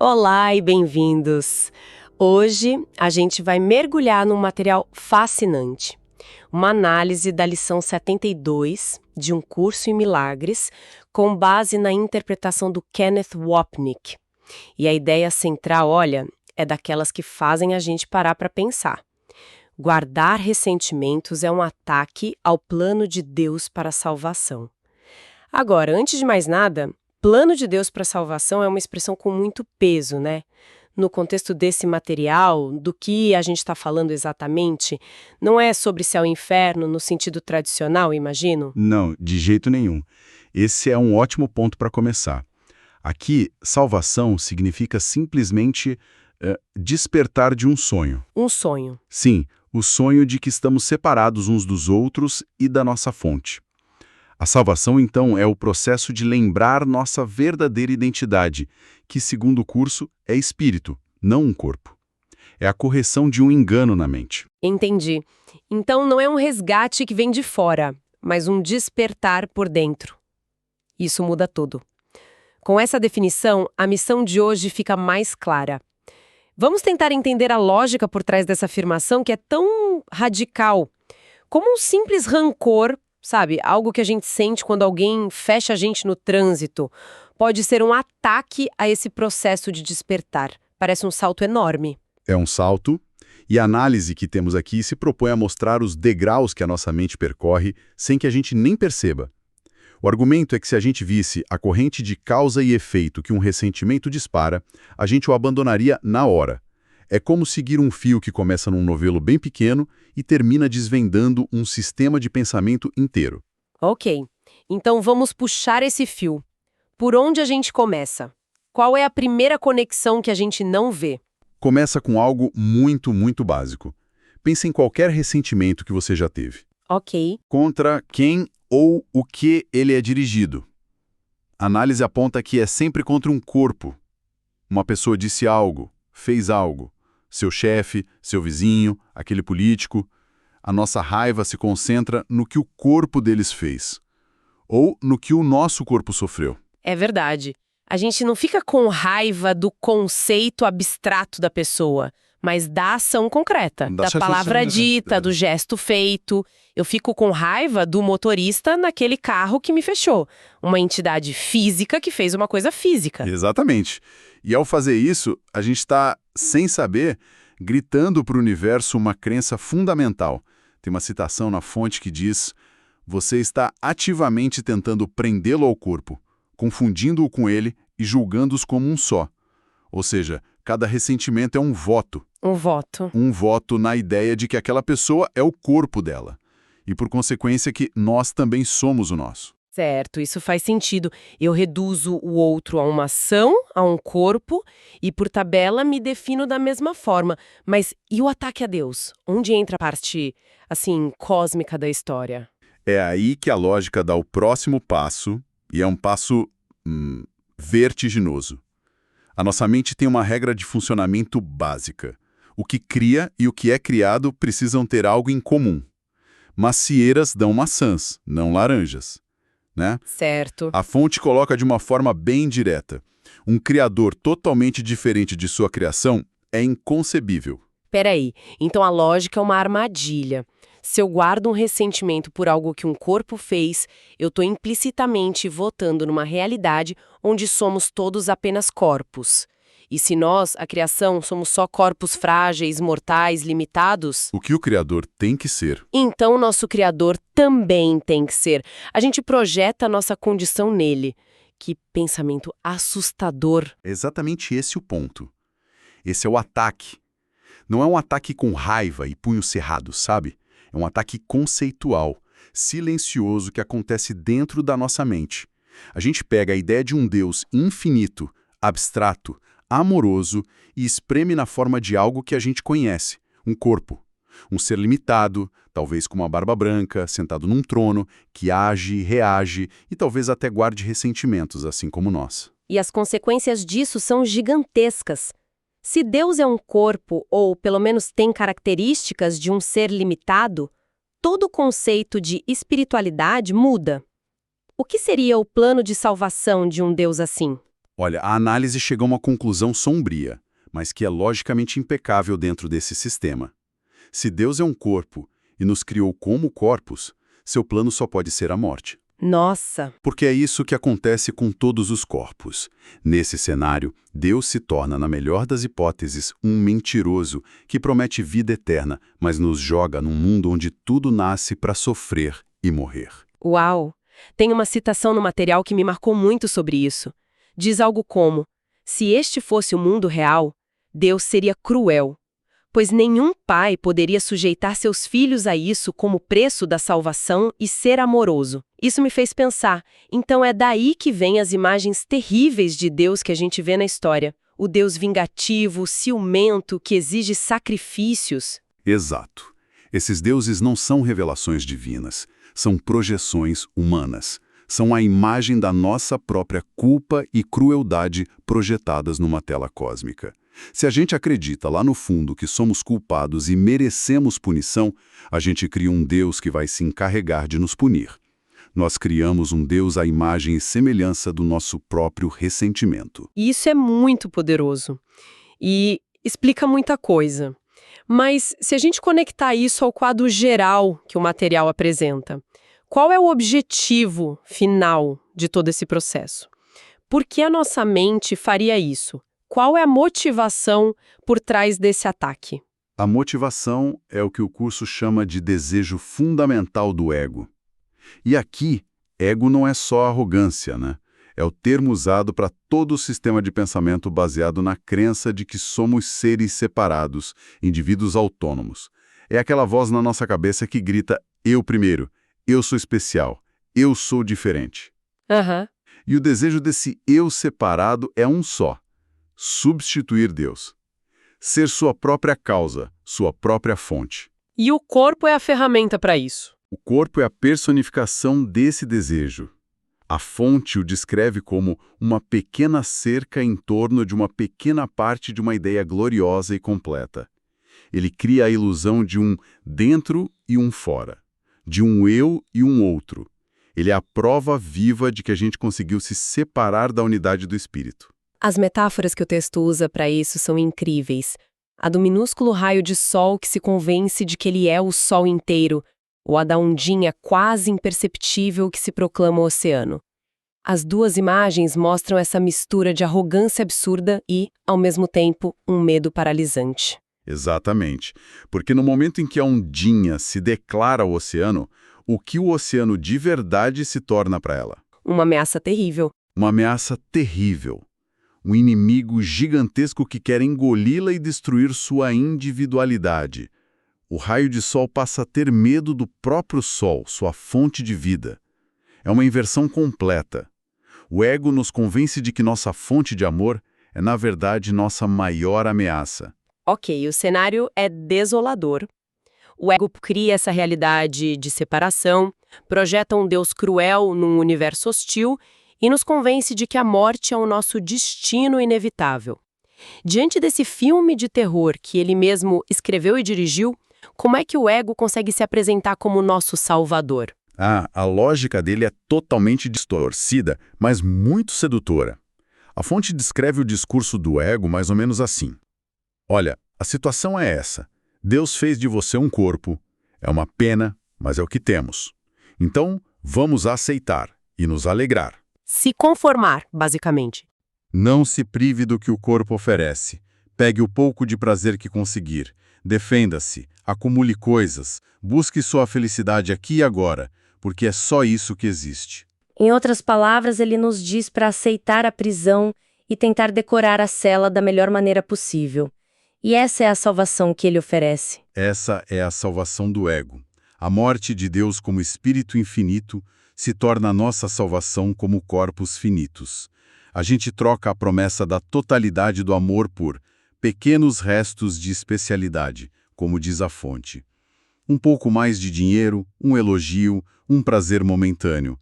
Olá e bem-vindos! Hoje a gente vai mergulhar num material fascinante, uma análise da lição 72 de Um Curso em Milagres, com base na interpretação do Kenneth Wapnick. E a ideia central, olha, é daquelas que fazem a gente parar para pensar. Guardar ressentimentos é um ataque ao plano de Deus para a salvação. Agora, antes de mais nada, plano de Deus para a salvação é uma expressão com muito peso, né? No contexto desse material, do que a gente está falando exatamente, não é sobre céu e inferno no sentido tradicional, imagino? Não, de jeito nenhum. Esse é um ótimo ponto para começar. Aqui, salvação significa simplesmente despertar de um sonho. Um sonho. Sim, o sonho de que estamos separados uns dos outros e da nossa fonte. A salvação, então, é o processo de lembrar nossa verdadeira identidade, que, segundo o curso, é espírito, não um corpo. É a correção de um engano na mente. Entendi. Então não é um resgate que vem de fora, mas um despertar por dentro. Isso muda tudo. Com essa definição, a missão de hoje fica mais clara. Vamos tentar entender a lógica por trás dessa afirmação que é tão radical. Como um simples rancor, sabe, algo que a gente sente quando alguém fecha a gente no trânsito, pode ser um ataque a esse processo de despertar. Parece um salto enorme. É um salto, e a análise que temos aqui se propõe a mostrar os degraus que a nossa mente percorre sem que a gente nem perceba. O argumento é que se a gente visse a corrente de causa e efeito que um ressentimento dispara, a gente o abandonaria na hora. É como seguir um fio que começa num novelo bem pequeno e termina desvendando um sistema de pensamento inteiro. Ok, então vamos puxar esse fio. Por onde a gente começa? Qual é a primeira conexão que a gente não vê? Começa com algo muito básico. Pense em qualquer ressentimento que você já teve. Ok. Contra quem ou o que ele é dirigido. A análise aponta que é sempre contra um corpo. Uma pessoa disse algo, fez algo. Seu chefe, seu vizinho, aquele político. A nossa raiva se concentra no que o corpo deles fez. Ou no que o nosso corpo sofreu. É verdade. A gente não fica com raiva do conceito abstrato da pessoa, mas da ação concreta, da palavra dita, do gesto feito. Eu fico com raiva do motorista naquele carro que me fechou. Uma entidade física que fez uma coisa física. Exatamente. E ao fazer isso, a gente está, sem saber, gritando para o universo uma crença fundamental. Tem uma citação na fonte que diz: você está ativamente tentando prendê-lo ao corpo, confundindo-o com ele e julgando-os como um só. Ou seja, cada ressentimento é um voto. Um voto. Um voto na ideia de que aquela pessoa é o corpo dela. E por consequência que nós também somos o nosso. Certo, isso faz sentido. Eu reduzo o outro a uma ação, a um corpo, e por tabela me defino da mesma forma. Mas e o ataque a Deus? Onde entra a parte, assim, cósmica da história? É aí que a lógica dá o próximo passo, e é um passo vertiginoso. A nossa mente tem uma regra de funcionamento básica. O que cria e o que é criado precisam ter algo em comum. Macieiras dão maçãs, não laranjas. Né? Certo. A fonte coloca de uma forma bem direta. Um criador totalmente diferente de sua criação é inconcebível. Peraí, então a lógica é uma armadilha. Se eu guardo um ressentimento por algo que um corpo fez, eu estou implicitamente votando numa realidade onde somos todos apenas corpos. E se nós, a criação, somos só corpos frágeis, mortais, limitados... O que o Criador tem que ser. Então nosso Criador também tem que ser. A gente projeta a nossa condição nele. Que pensamento assustador. É exatamente esse o ponto. Esse é o ataque. Não é um ataque com raiva e punho cerrado, sabe? É um ataque conceitual, silencioso que acontece dentro da nossa mente. A gente pega a ideia de um Deus infinito, abstrato, amoroso e espreme na forma de algo que a gente conhece, um corpo. Um ser limitado, talvez com uma barba branca, sentado num trono, que age, reage e talvez até guarde ressentimentos, assim como nós. e as consequências disso são gigantescas. Se Deus é um corpo, ou pelo menos tem características de um ser limitado, todo o conceito de espiritualidade muda. O que seria o plano de salvação de um Deus assim? Olha, a análise chegou a uma conclusão sombria, mas que é logicamente impecável dentro desse sistema. Se Deus é um corpo e nos criou como corpos, seu plano só pode ser a morte. Nossa! Porque é isso que acontece com todos os corpos. Nesse cenário, Deus se torna, na melhor das hipóteses, um mentiroso que promete vida eterna, mas nos joga num mundo onde tudo nasce para sofrer e morrer. Uau! Tem uma citação no material que me marcou muito sobre isso. Diz algo como: se este fosse o mundo real, Deus seria cruel, pois nenhum pai poderia sujeitar seus filhos a isso como preço da salvação e ser amoroso. Isso me fez pensar, então é daí que vêm as imagens terríveis de Deus que a gente vê na história. O Deus vingativo, ciumento, que exige sacrifícios. Exato. Esses deuses não são revelações divinas, são projeções humanas. São a imagem da nossa própria culpa e crueldade projetadas numa tela cósmica. Se a gente acredita lá no fundo que somos culpados e merecemos punição, a gente cria um Deus que vai se encarregar de nos punir. Nós criamos um Deus à imagem e semelhança do nosso próprio ressentimento. Isso é muito poderoso e explica muita coisa. Mas se a gente conectar isso ao quadro geral que o material apresenta, qual é o objetivo final de todo esse processo? Por que a nossa mente faria isso? Qual é a motivação por trás desse ataque? A motivação é o que o curso chama de desejo fundamental do ego. E aqui, ego não é só arrogância, né? É o termo usado para todo o sistema de pensamento baseado na crença de que somos seres separados, indivíduos autônomos. É aquela voz na nossa cabeça que grita, eu primeiro, eu sou especial, eu sou diferente. E o desejo desse eu separado é um só: substituir Deus. Ser sua própria causa, sua própria fonte. E o corpo é a ferramenta para isso. O corpo é a personificação desse desejo. A fonte o descreve como uma pequena cerca em torno de uma pequena parte de uma ideia gloriosa e completa. Ele cria a ilusão de um dentro e um fora, de um eu e um outro. Ele é a prova viva de que a gente conseguiu se separar da unidade do espírito. As metáforas que o texto usa para isso são incríveis. A do minúsculo raio de sol que se convence de que ele é o sol inteiro, ou a da ondinha quase imperceptível que se proclama o oceano. As duas imagens mostram essa mistura de arrogância absurda e, ao mesmo tempo, um medo paralisante. Exatamente, porque no momento em que a ondinha se declara ao oceano, o que o oceano de verdade se torna para ela? Uma ameaça terrível. Uma ameaça terrível. Um inimigo gigantesco que quer engoli-la e destruir sua individualidade. O raio de sol passa a ter medo do próprio sol, sua fonte de vida. É uma inversão completa. O ego nos convence de que nossa fonte de amor é, na verdade, nossa maior ameaça. Ok, o cenário é desolador. O ego cria essa realidade de separação, projeta um Deus cruel num universo hostil e nos convence de que a morte é o nosso destino inevitável. Diante desse filme de terror que ele mesmo escreveu e dirigiu, como é que o ego consegue se apresentar como nosso salvador? A lógica dele é totalmente distorcida, mas muito sedutora. A fonte descreve o discurso do ego mais ou menos assim. Olha, a situação é essa. Deus fez de você um corpo. É uma pena, mas é o que temos. Então, vamos aceitar e nos alegrar. Se conformar, basicamente. Não se prive do que o corpo oferece. Pegue o pouco de prazer que conseguir. Defenda-se, acumule coisas, busque sua felicidade aqui e agora, porque é só isso que existe. Em outras palavras, ele nos diz para aceitar a prisão e tentar decorar a cela da melhor maneira possível. E essa é a salvação que ele oferece. Essa é a salvação do ego. A morte de Deus como espírito infinito se torna a nossa salvação como corpos finitos. A gente troca a promessa da totalidade do amor por pequenos restos de especialidade, como diz a fonte. Um pouco mais de dinheiro, um elogio, um prazer momentâneo.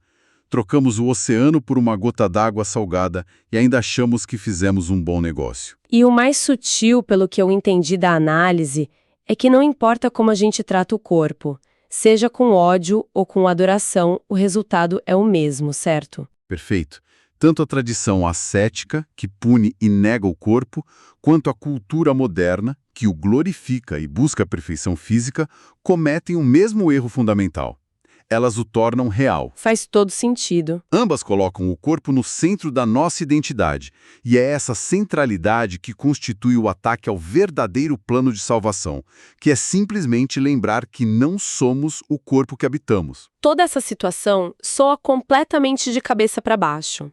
Trocamos o oceano por uma gota d'água salgada e ainda achamos que fizemos um bom negócio. E o mais sutil, pelo que eu entendi da análise, é que não importa como a gente trata o corpo, seja com ódio ou com adoração, o resultado é o mesmo, certo? Perfeito. Tanto a tradição ascética, que pune e nega o corpo, quanto a cultura moderna, que o glorifica e busca a perfeição física, cometem o mesmo erro fundamental. Elas o tornam real. Faz todo sentido. Ambas colocam o corpo no centro da nossa identidade, e é essa centralidade que constitui o ataque ao verdadeiro plano de salvação, que é simplesmente lembrar que não somos o corpo que habitamos. Toda essa situação soa completamente de cabeça para baixo.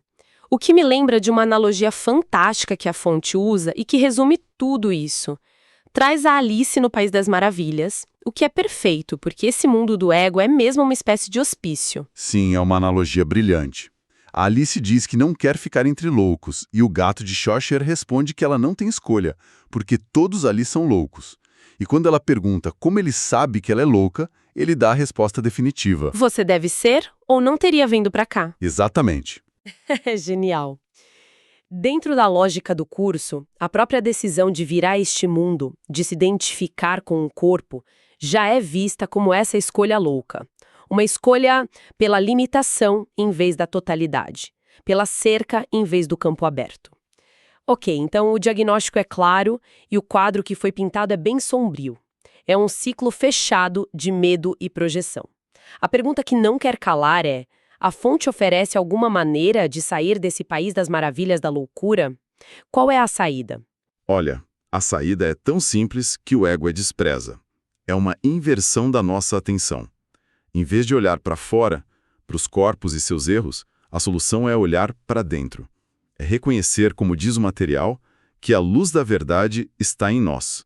O que me lembra de uma analogia fantástica que a fonte usa e que resume tudo isso. Traz a Alice no País das Maravilhas, o que é perfeito, porque esse mundo do ego é mesmo uma espécie de hospício. Sim, é uma analogia brilhante. A Alice diz que não quer ficar entre loucos, e o gato de Cheshire responde que ela não tem escolha, porque todos ali são loucos. E quando ela pergunta como ele sabe que ela é louca, ele dá a resposta definitiva. Você deve ser ou não teria vindo para cá. Exatamente. É genial. Dentro da lógica do curso, a própria decisão de vir a este mundo, de se identificar com um corpo, já é vista como essa escolha louca. Uma escolha pela limitação em vez da totalidade, pela cerca em vez do campo aberto. Ok, então o diagnóstico é claro e o quadro que foi pintado é bem sombrio. É um ciclo fechado de medo e projeção. A pergunta que não quer calar é: a fonte oferece alguma maneira de sair desse país das maravilhas da loucura? Qual é a saída? Olha, a saída é tão simples que o ego a despreza. É uma inversão da nossa atenção. Em vez de olhar para fora, para os corpos e seus erros, a solução é olhar para dentro. É reconhecer, como diz o material, que a luz da verdade está em nós.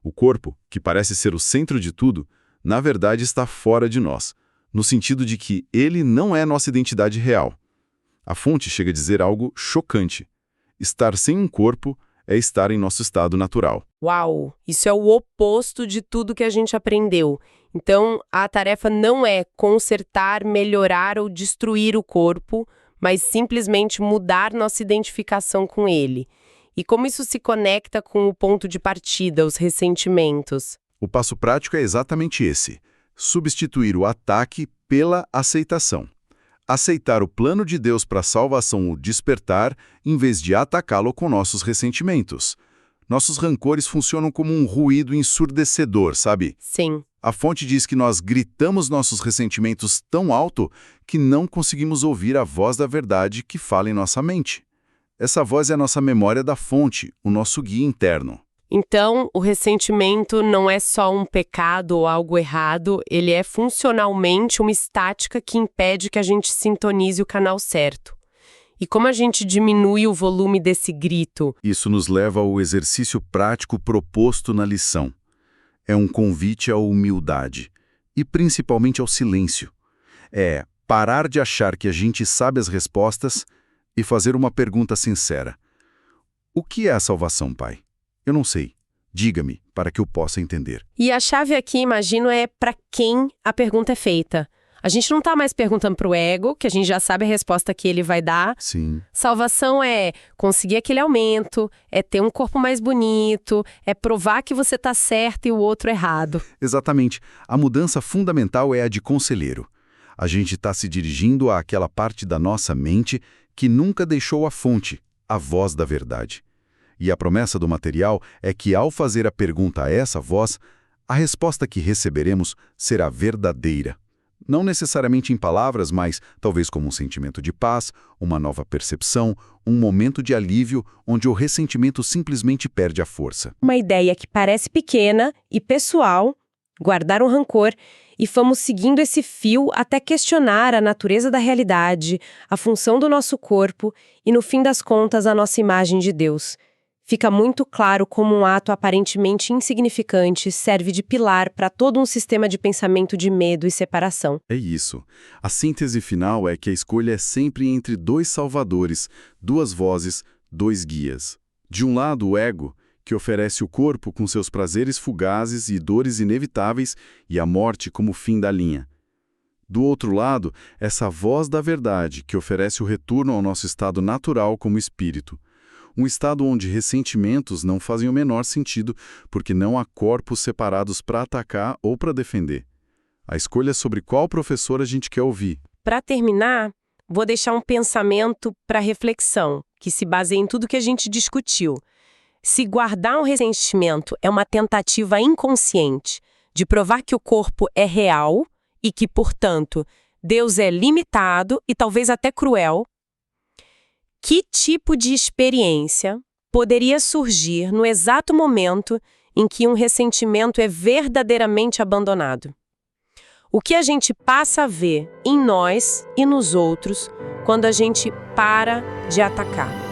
O corpo, que parece ser o centro de tudo, na verdade está fora de nós, no sentido de que ele não é nossa identidade real. A fonte chega a dizer algo chocante. Estar sem um corpo é estar em nosso estado natural. Uau! Isso é o oposto de tudo que a gente aprendeu. Então, a tarefa não é consertar, melhorar ou destruir o corpo, mas simplesmente mudar nossa identificação com ele. E como isso se conecta com o ponto de partida, os ressentimentos? O passo prático é exatamente esse: substituir o ataque pela aceitação. Aceitar o plano de Deus para a salvação, o despertar, em vez de atacá-lo com nossos ressentimentos. Nossos rancores funcionam como um ruído ensurdecedor, sabe? Sim. A fonte diz que nós gritamos nossos ressentimentos tão alto que não conseguimos ouvir a voz da verdade que fala em nossa mente. Essa voz é a nossa memória da fonte, o nosso guia interno. Então, o ressentimento não é só um pecado ou algo errado, ele é funcionalmente uma estática que impede que a gente sintonize o canal certo. E como a gente diminui o volume desse grito? Isso nos leva ao exercício prático proposto na lição. É um convite à humildade e principalmente ao silêncio. É parar de achar que a gente sabe as respostas e fazer uma pergunta sincera. O que é a salvação, Pai? Eu não sei. Diga-me, para que eu possa entender. E a chave aqui, imagino, é para quem a pergunta é feita. A gente não está mais perguntando para o ego, que a gente já sabe a resposta que ele vai dar. Sim. Salvação é conseguir aquele aumento, é ter um corpo mais bonito, é provar que você está certo e o outro errado. Exatamente. A mudança fundamental é a de conselheiro. A gente está se dirigindo àquela parte da nossa mente que nunca deixou a fonte, a voz da verdade. E a promessa do material é que, ao fazer a pergunta a essa voz, a resposta que receberemos será verdadeira. Não necessariamente em palavras, mas talvez como um sentimento de paz, uma nova percepção, um momento de alívio onde o ressentimento simplesmente perde a força. Uma ideia que parece pequena e pessoal, guardar um rancor, e fomos seguindo esse fio até questionar a natureza da realidade, a função do nosso corpo e, no fim das contas, a nossa imagem de Deus. Fica muito claro como um ato aparentemente insignificante serve de pilar para todo um sistema de pensamento de medo e separação. É isso. A síntese final é que a escolha é sempre entre dois salvadores, duas vozes, dois guias. De um lado, o ego, que oferece o corpo com seus prazeres fugazes e dores inevitáveis e a morte como fim da linha. Do outro lado, essa voz da verdade que oferece o retorno ao nosso estado natural como espírito. Um estado onde ressentimentos não fazem o menor sentido, porque não há corpos separados para atacar ou para defender. A escolha é sobre qual professor a gente quer ouvir. Para terminar, vou deixar um pensamento para reflexão, que se baseia em tudo que a gente discutiu. Se guardar um ressentimento é uma tentativa inconsciente de provar que o corpo é real e que, portanto, Deus é limitado e talvez até cruel, que tipo de experiência poderia surgir no exato momento em que um ressentimento é verdadeiramente abandonado? O que a gente passa a ver em nós e nos outros quando a gente para de atacar?